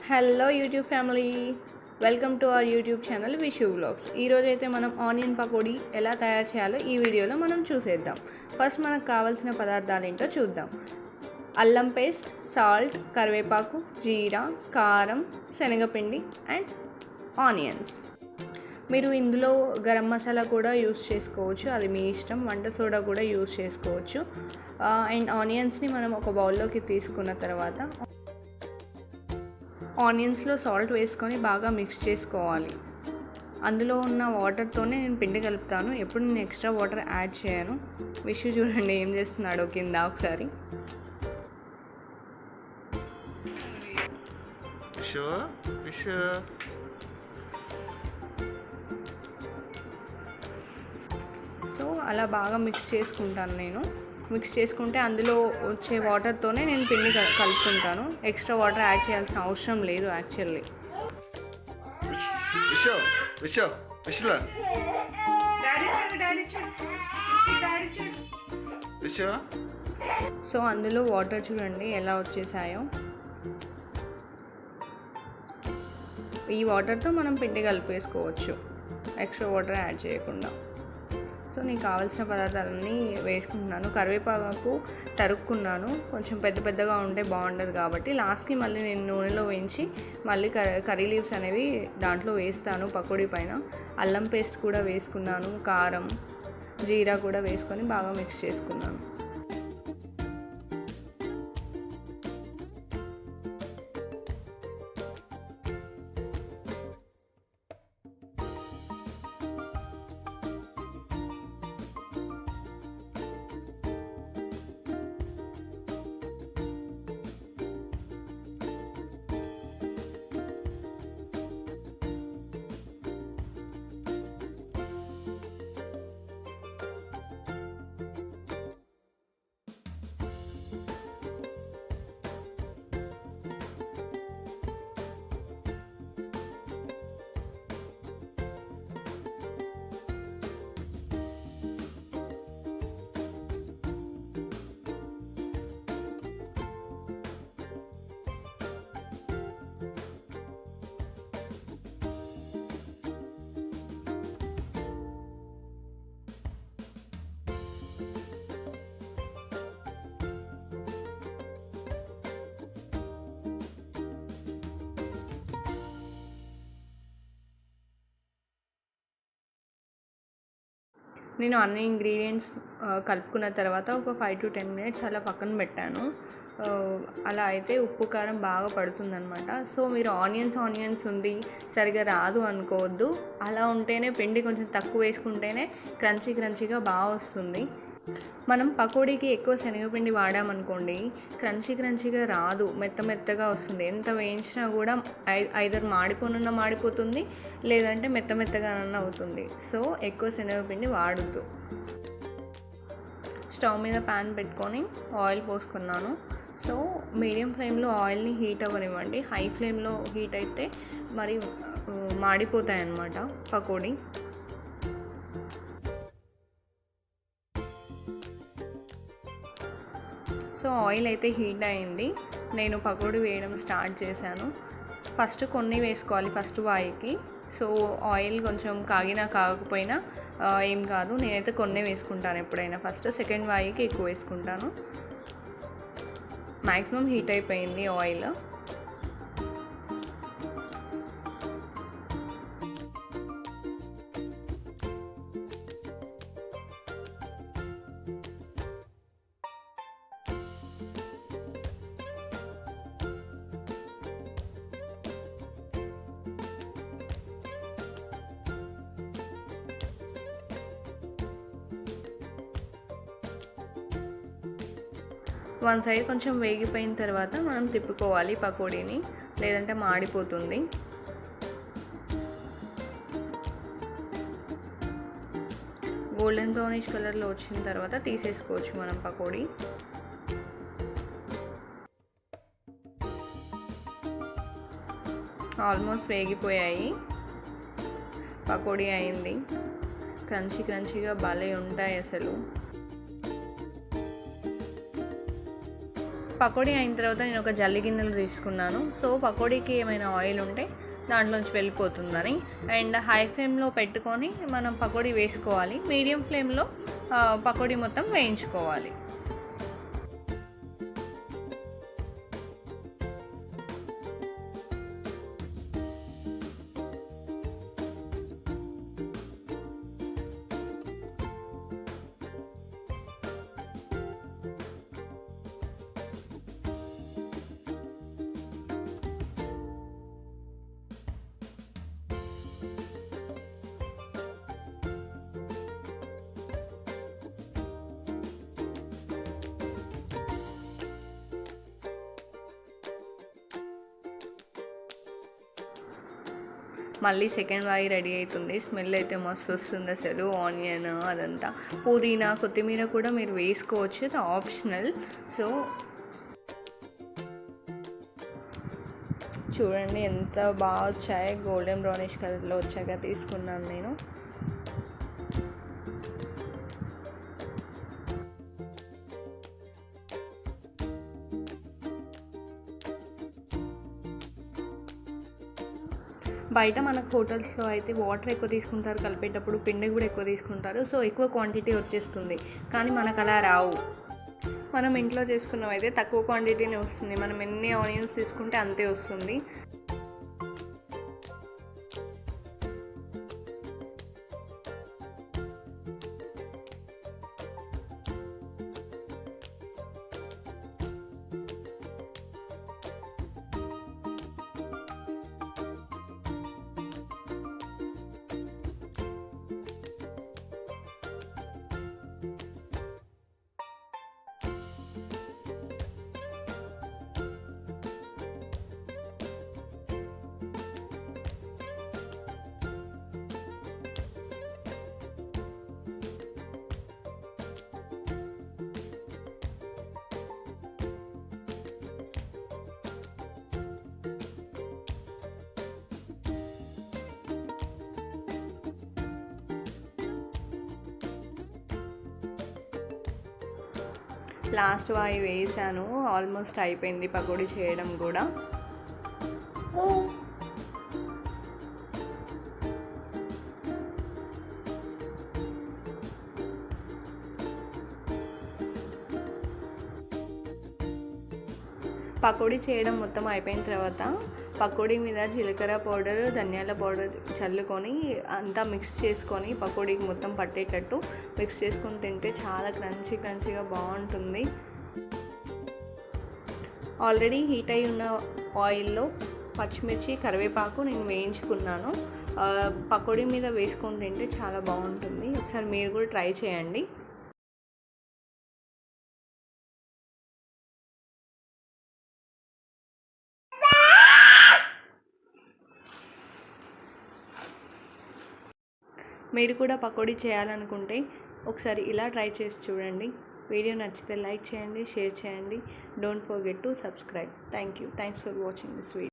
Hello YouTube family, welcome to our YouTube channel Vishu vlogs. ఈరోజు అయితే మనం ఆనియన్ పకోడీ ఎలా తయారు చేయాలో ఈ వీడియోలో మనం చూసేద్దాం. ఫస్ట్ మనకు కావాల్సిన పదార్థాలు ఏంటో చూద్దాం. అల్లం పేస్ట్, సాల్ట్, కరివేపాకు, జీరా, కారం, శనగపిండి అండ్ ఆనియన్స్. మీరు ఇందులో గరం మసాలా కూడా యూస్ చేసుకోవచ్చు, అది మీ ఇష్టం. వంట సోడా కూడా యూస్ చేసుకోవచ్చు. అండ్ ఆనియన్స్ని మనం ఒక బౌల్లోకి తీసుకున్న తర్వాత ఆనియన్స్లో సాల్ట్ వేసుకొని బాగా మిక్స్ చేసుకోవాలి. అందులో ఉన్న వాటర్తోనే నేను పిండి కలుపుతాను, ఎప్పుడు నేను ఎక్స్ట్రా వాటర్ యాడ్ చేయను. విషు చూడండి ఏం చేస్తున్నాడో కింద ఒకసారి. సో అలా బాగా మిక్స్ చేసుకుంటాను నేను. మిక్స్ చేసుకుంటే అందులో వచ్చే వాటర్తోనే నేను పిండి కలుపుకుంటాను. ఎక్స్ట్రా వాటర్ యాడ్ చేయాల్సిన అవసరం లేదు యాక్చువల్లీ. సో అందులో వాటర్ చూడండి ఎలా వచ్చేసాయో. ఈ వాటర్తో మనం పిండి కలిపేసుకోవచ్చు ఎక్స్ట్రా వాటర్ యాడ్ చేయకుండా. సో నీకు కావాల్సిన పదార్థాలన్నీ వేసుకుంటున్నాను. కరివేపాకు తరుక్కున్నాను, కొంచెం పెద్ద పెద్దగా ఉంటే బాగుండదు కాబట్టి లాస్ట్కి మళ్ళీ నేను నూనెలో వేయించి మళ్ళీ కర్రీ లీవ్స్ అనేవి దాంట్లో వేస్తాను పకోడీ పైన. అల్లం పేస్ట్ కూడా వేసుకున్నాను, కారం, జీరా కూడా వేసుకొని బాగా మిక్స్ చేసుకున్నాను. నేను అన్ని ఇంగ్రీడియంట్స్ కలుపుకున్న తర్వాత ఒక 5 to 10 minutes అలా పక్కన పెట్టాను. అలా అయితే ఉప్పు కారం బాగా పడుతుందన్నమాట. సో మీరు ఆనియన్స్ ఉంది సరిగా రాదు అనుకోవద్దు. అలా ఉంటేనే పిండి కొంచెం తక్కువ వేసుకుంటేనే క్రంచీగా బాగా వస్తుంది. మనం పకోడీకి ఎక్కువ శనగపిండి వాడామనుకోండి, క్రంచీగా రాదు, మెత్తగా వస్తుంది. ఎంత వేయించినా కూడా ఐదర్ మాడిపోతుంది, లేదంటే మెత్తగానన్నా అవుతుంది. సో ఎక్కువ శనగపిండి వాడద్దు. స్టవ్ మీద ప్యాన్ పెట్టుకొని ఆయిల్ పోసుకున్నాను. సో మీడియం ఫ్లేమ్లో ఆయిల్ని హీట్ అవ్వనివ్వండి. హై ఫ్లేమ్లో హీట్ అయితే మరి మాడిపోతాయి అన్నమాట పకోడీ. సో ఆయిల్ అయితే హీట్ అయింది, నేను పకోడీ వేయడం స్టార్ట్ చేశాను. ఫస్ట్ కొన్ని వేసుకోవాలి ఫస్ట్ వాయికి. సో ఆయిల్ కొంచెం కాకపోయినా ఏం కాదు, నేనైతే కొన్ని వేసుకుంటాను ఎప్పుడైనా. ఫస్ట్ సెకండ్ వాయికి ఎక్కువ వేసుకుంటాను. మ్యాక్సిమం హీట్ అయిపోయింది ఆయిల్. వన్ సైడ్ కొంచెం వేగిపోయిన తర్వాత మనం తిప్పుకోవాలి పకోడీని, లేదంటే మాడిపోతుంది. గోల్డెన్ బ్రౌనిష్ కలర్లో వచ్చిన తర్వాత తీసేసుకోవచ్చు మనం పకోడీ. ఆల్మోస్ట్ వేగిపోయాయి, పకోడీ అయింది. క్రంచీగా భలే ఉంటాయి అసలు. పకోడీ అయిన తర్వాత నేను ఒక జల్లి గిన్నెలు తీసుకున్నాను. సో పకోడీకి ఏమైనా ఆయిల్ ఉంటే దాంట్లోంచి వెళ్ళిపోతుందని. అండ్ హై ఫ్లేమ్లో పెట్టుకొని మనం పకోడీ వేసుకోవాలి. మీడియం ఫ్లేమ్లో పకోడీ మొత్తం వేయించుకోవాలి. మళ్ళీ సెకండ్ వాయి రెడీ అవుతుంది. స్మెల్ అయితే మస్తు వస్తుంది అసలు. ఆనియన్ అదంతా, పుదీనా కొత్తిమీర కూడా మీరు వేసుకోవచ్చు, అది ఆప్షనల్. సో చూడండి ఎంత బాగా వచ్చాయి, గోల్డెన్ బ్రౌనిష్ కలర్లో వచ్చాక తీసుకున్నాను నేను. బయట మనకు హోటల్స్లో అయితే వాటర్ ఎక్కువ తీసుకుంటారు కలిపేటప్పుడు, పిండి కూడా ఎక్కువ తీసుకుంటారు. సో ఎక్కువ క్వాంటిటీ వచ్చేస్తుంది, కానీ మనకు అలా రావు. మనం ఇంట్లో చేసుకున్నవైతే తక్కువ క్వాంటిటీనే వస్తుంది. మనం ఎన్ని ఆనియన్స్ తీసుకుంటే అంతే వస్తుంది. లాస్ట్ వాయి వేసాను, ఆల్మోస్ట్ అయిపోయింది పకోడీ చేయడం కూడా. పకోడీ చేయడం మొత్తం అయిపోయిన తర్వాత పకోడీ మీద జీలకర్ర పౌడర్, ధనియాల పౌడర్ చల్లుకొని అంతా మిక్స్ చేసుకొని పకోడీకి మొత్తం పట్టేటట్టు మిక్స్ చేసుకొని తింటే చాలా క్రంచీగా బాగుంటుంది. ఆల్రెడీ హీట్ అయి ఉన్న ఆయిల్లో పచ్చిమిర్చి, కరివేపాకు నేను వేయించుకున్నాను. పకోడీ మీద వేసుకొని తింటే చాలా బాగుంటుంది. ఒకసారి మీరు కూడా ట్రై చేయండి. మీరు కూడా పకోడీ చేయాలనుకుంటే ఒకసారి ఇలా ట్రై చేసి చూడండి. వీడియో నచ్చితే లైక్ చేయండి, షేర్ చేయండి. Don't forget to subscribe. Thanks for watching this video.